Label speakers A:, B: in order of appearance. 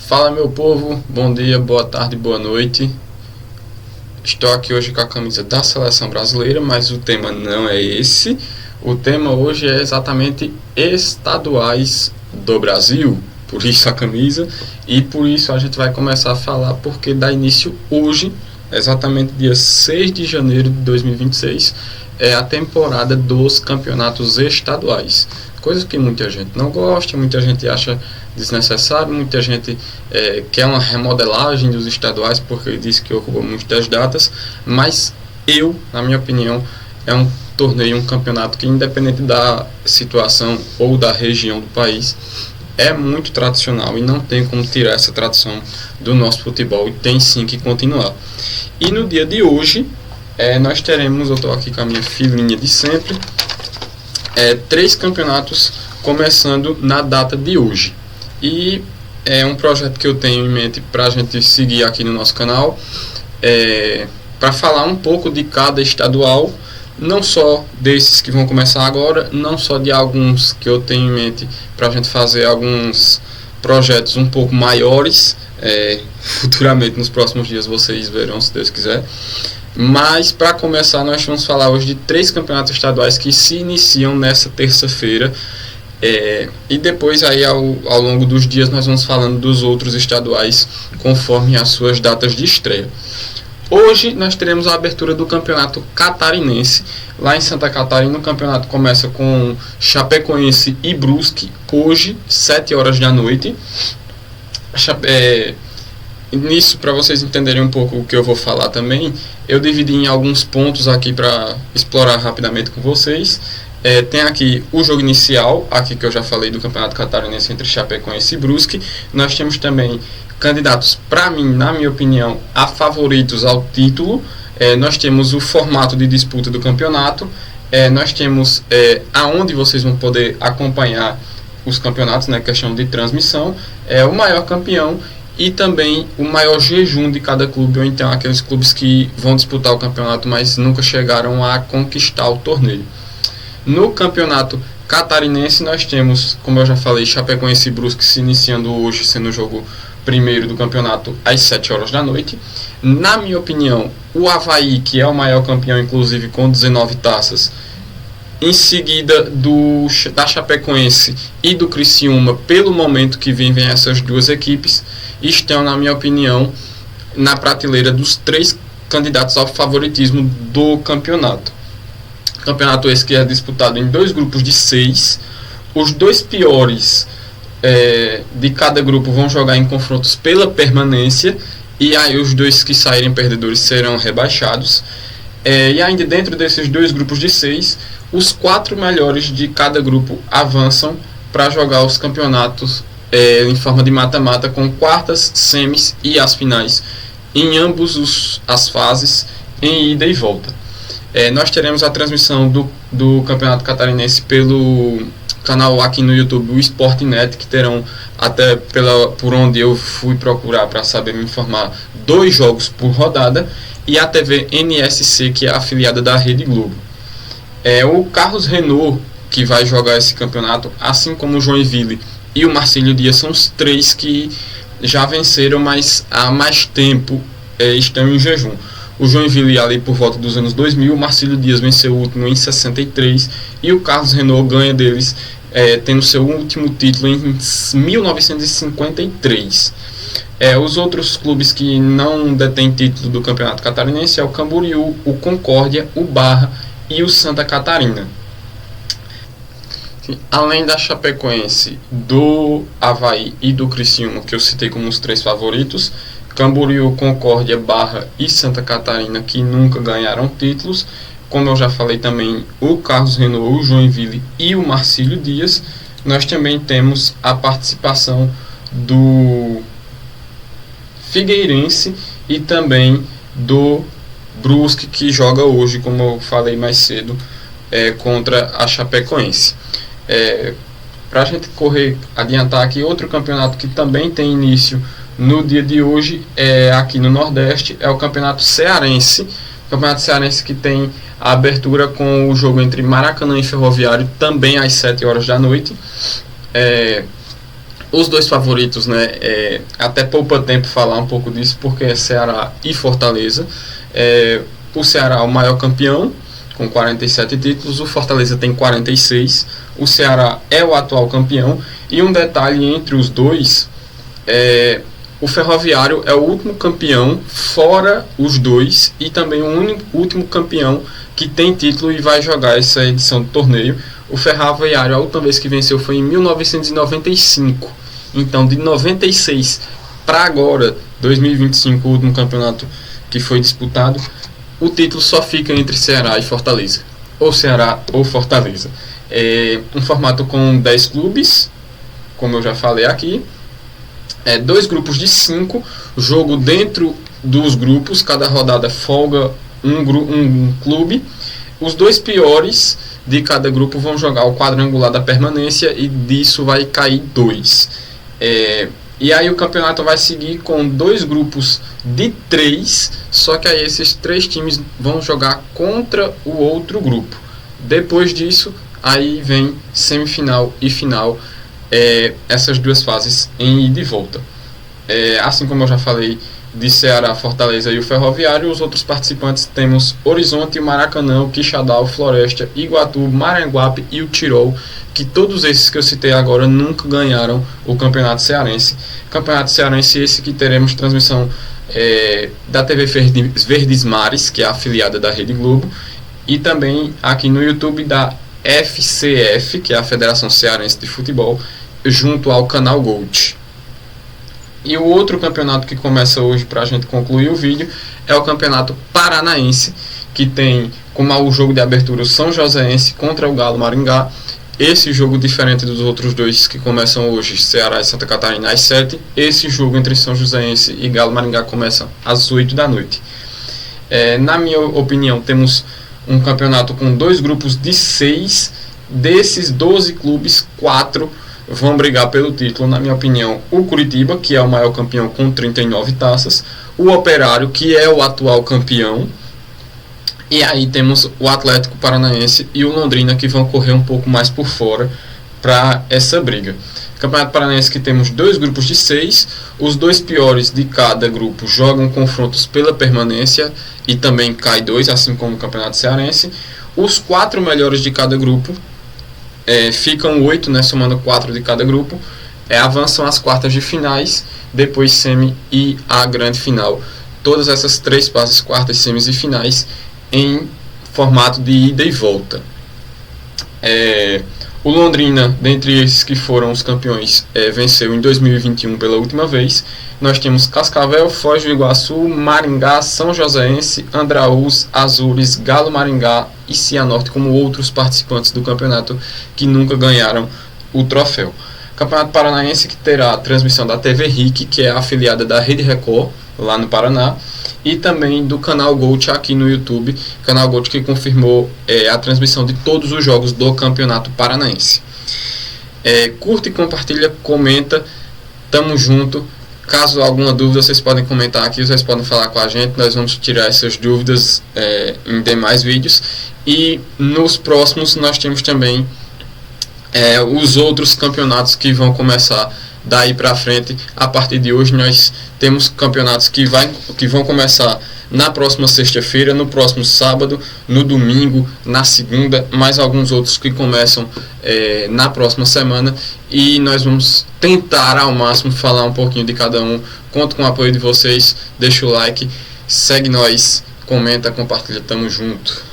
A: Fala, meu povo, bom dia, boa tarde, boa noite. Estou aqui hoje com a camisa da Seleção Brasileira, mas o tema não é esse. O tema hoje é exatamente estaduais do Brasil, por isso a camisa, e por isso a gente vai começar a falar, porque dá início hoje, exatamente dia 6 de janeiro de 2026, é a temporada dos campeonatos estaduais. Coisa que muita gente não gosta, muita gente acha desnecessário, muita gente quer uma remodelagem dos estaduais porque diz que ocupa muitas datas, mas na minha opinião, é um torneio, um campeonato que, independente da situação ou da região do país, é muito tradicional e não tem como tirar essa tradição do nosso futebol, e tem sim que continuar. E no dia de hoje, nós teremos, eu estou aqui com a minha filhinha de sempre, 3 campeonatos começando na data de hoje. E é um projeto que eu tenho em mente para a gente seguir aqui no nosso canal, para falar um pouco de cada estadual, não só desses que vão começar agora, não só de alguns que eu tenho em mente para a gente fazer alguns projetos um pouco maiores, futuramente nos próximos dias vocês verão, se Deus quiser. Mas para começar, nós vamos falar hoje de 3 campeonatos estaduais que se iniciam nessa terça-feira, e depois aí ao longo dos dias nós vamos falando dos outros estaduais conforme as suas datas de estreia. Hoje nós teremos a abertura do campeonato catarinense lá em Santa Catarina. O campeonato começa com Chapecoense e Brusque hoje, 7 horas da noite. Nisso, para vocês entenderem um pouco o que eu vou falar também, eu dividi em alguns pontos aqui para explorar rapidamente com vocês. Tem aqui o jogo inicial, aqui que eu já falei do Campeonato Catarinense entre Chapecoense e Brusque. Nós temos também candidatos, para mim, na minha opinião, a favoritos ao título. Nós temos o formato de disputa do campeonato. Nós temos aonde vocês vão poder acompanhar os campeonatos, né, questão de transmissão, o maior campeão e também o maior jejum de cada clube, ou então aqueles clubes que vão disputar o campeonato, mas nunca chegaram a conquistar o torneio. No campeonato catarinense nós temos, como eu já falei, Chapecoense e Brusque se iniciando hoje, sendo o jogo primeiro do campeonato às 7 horas da noite. Na minha opinião, o Avaí, que é o maior campeão, inclusive com 19 taças, em seguida da Chapecoense e do Criciúma, pelo momento que vivem essas duas equipes, estão, na minha opinião, na prateleira dos 3 candidatos ao favoritismo do campeonato. Campeonato esse que é disputado em 2 grupos de 6. Os 2 piores de cada grupo vão jogar em confrontos pela permanência, e aí os 2 que saírem perdedores serão rebaixados. E ainda dentro desses 2 grupos de 6, os 4 melhores de cada grupo avançam para jogar os campeonatos em forma de mata-mata, com quartas, semis e as finais em ambos as fases, em ida e volta. Nós teremos a transmissão do Campeonato Catarinense pelo canal aqui no YouTube, o Sportnet, que terão, até por onde eu fui procurar para saber me informar, 2 jogos por rodada, e a TV NSC, que é afiliada da Rede Globo. O Carlos Renault, que vai jogar esse campeonato, assim como o Joinville e o Marcílio Dias, são os 3 que já venceram, mas há mais tempo estão em jejum. O Joinville ali por volta dos anos 2000, o Marcílio Dias venceu o último em 63 e o Carlos Renault ganha deles, tendo seu último título em 1953. Os outros clubes que não detêm título do Campeonato Catarinense é o Camboriú, o Concórdia, o Barra e o Santa Catarina. Além da Chapecoense, do Avaí e do Criciúma, que eu citei como os 3 favoritos, Camboriú, Concórdia, Barra e Santa Catarina, que nunca ganharam títulos, como eu já falei também, o Carlos Renault, o Joinville e o Marcílio Dias. Nós também temos a participação do Figueirense e também do Brusque, que joga hoje, como eu falei mais cedo, contra a Chapecoense. Para a gente adiantar aqui, outro campeonato que também tem início no dia de hoje, aqui no Nordeste, é o Campeonato Cearense. O Campeonato Cearense que tem a abertura com o jogo entre Maracanã e Ferroviário, também às 7 horas da noite. Os dois favoritos, né, até poupa tempo falar um pouco disso, porque é Ceará e Fortaleza. O Ceará é o maior campeão, com 47 títulos, o Fortaleza tem 46, o Ceará é o atual campeão, e um detalhe entre os dois, o Ferroviário é o último campeão, fora os dois, e também o último campeão que tem título e vai jogar essa edição do torneio. O Ferroviário, a última vez que venceu foi em 1995, então de 96 para agora, 2025, o último campeonato que foi disputado, o título só fica entre Ceará e Fortaleza, ou Ceará ou Fortaleza. Um formato com 10 clubes, como eu já falei aqui, 2 grupos de 5, jogo dentro dos grupos, cada rodada folga um clube. Os 2 piores de cada grupo vão jogar o quadrangular da permanência e disso vai cair 2. E aí o campeonato vai seguir com 2 grupos de 3, só que aí esses 3 times vão jogar contra o outro grupo. Depois disso, aí vem semifinal e final, essas 2 fases em ida e volta. Assim como eu já falei de Ceará, Fortaleza e o Ferroviário, os outros participantes temos Horizonte, Maracanã, Quixadá, Floresta, Iguatu, Maranguape e o Tirol, que todos esses que eu citei agora nunca ganharam o Campeonato Cearense. Campeonato Cearense esse que teremos transmissão da TV Verdes Mares, que é afiliada da Rede Globo, e também aqui no YouTube da FCF, que é a Federação Cearense de Futebol, junto ao canal Gold. E o outro campeonato que começa hoje, para a gente concluir o vídeo, é o Campeonato Paranaense, que tem como o jogo de abertura o São Joséense contra o Galo Maringá. Esse jogo, diferente dos outros 2 que começam hoje, Ceará e Santa Catarina, às 7, esse jogo entre São Joséense e Galo Maringá começa às 8 da noite. Na minha opinião, temos um campeonato com 2 grupos de 6, desses 12 clubes, 4 vão brigar pelo título. Na minha opinião, o Curitiba, que é o maior campeão com 39 taças, o Operário, que é o atual campeão, e aí temos o Atlético Paranaense e o Londrina, que vão correr um pouco mais por fora para essa briga. Campeonato Paranaense, que temos 2 grupos de 6, os 2 piores de cada grupo jogam confrontos pela permanência e também cai 2, assim como o Campeonato Cearense. Os 4 melhores de cada grupo, ficam 8, né, somando 4 de cada grupo, avançam às quartas de finais, depois semi e a grande final. Todas essas 3 fases, quartas, semis e finais, em formato de ida e volta. O Londrina, dentre esses que foram os campeões, venceu em 2021 pela última vez. Nós temos Cascavel, Foz do Iguaçu, Maringá, São Joséense, Andraús, Azures, Galo Maringá e Cianorte como outros participantes do campeonato que nunca ganharam o troféu. Campeonato Paranaense, que terá a transmissão da TV RIC, que é a afiliada da Rede Record, lá no Paraná, e também do canal Gold aqui no YouTube, canal Gold que confirmou a transmissão de todos os jogos do Campeonato Paranaense. Curta e compartilha, comenta, tamo junto. Caso alguma dúvida, vocês podem comentar aqui, vocês podem falar com a gente, nós vamos tirar essas dúvidas em demais vídeos. E nos próximos nós temos também os outros campeonatos que vão começar daí para frente. A partir de hoje nós temos campeonatos que vão começar na próxima sexta-feira, no próximo sábado, no domingo, na segunda, mais alguns outros que começam na próxima semana, e nós vamos tentar ao máximo falar um pouquinho de cada um. Conto com o apoio de vocês, deixa o like, segue nós, comenta, compartilha, tamo junto.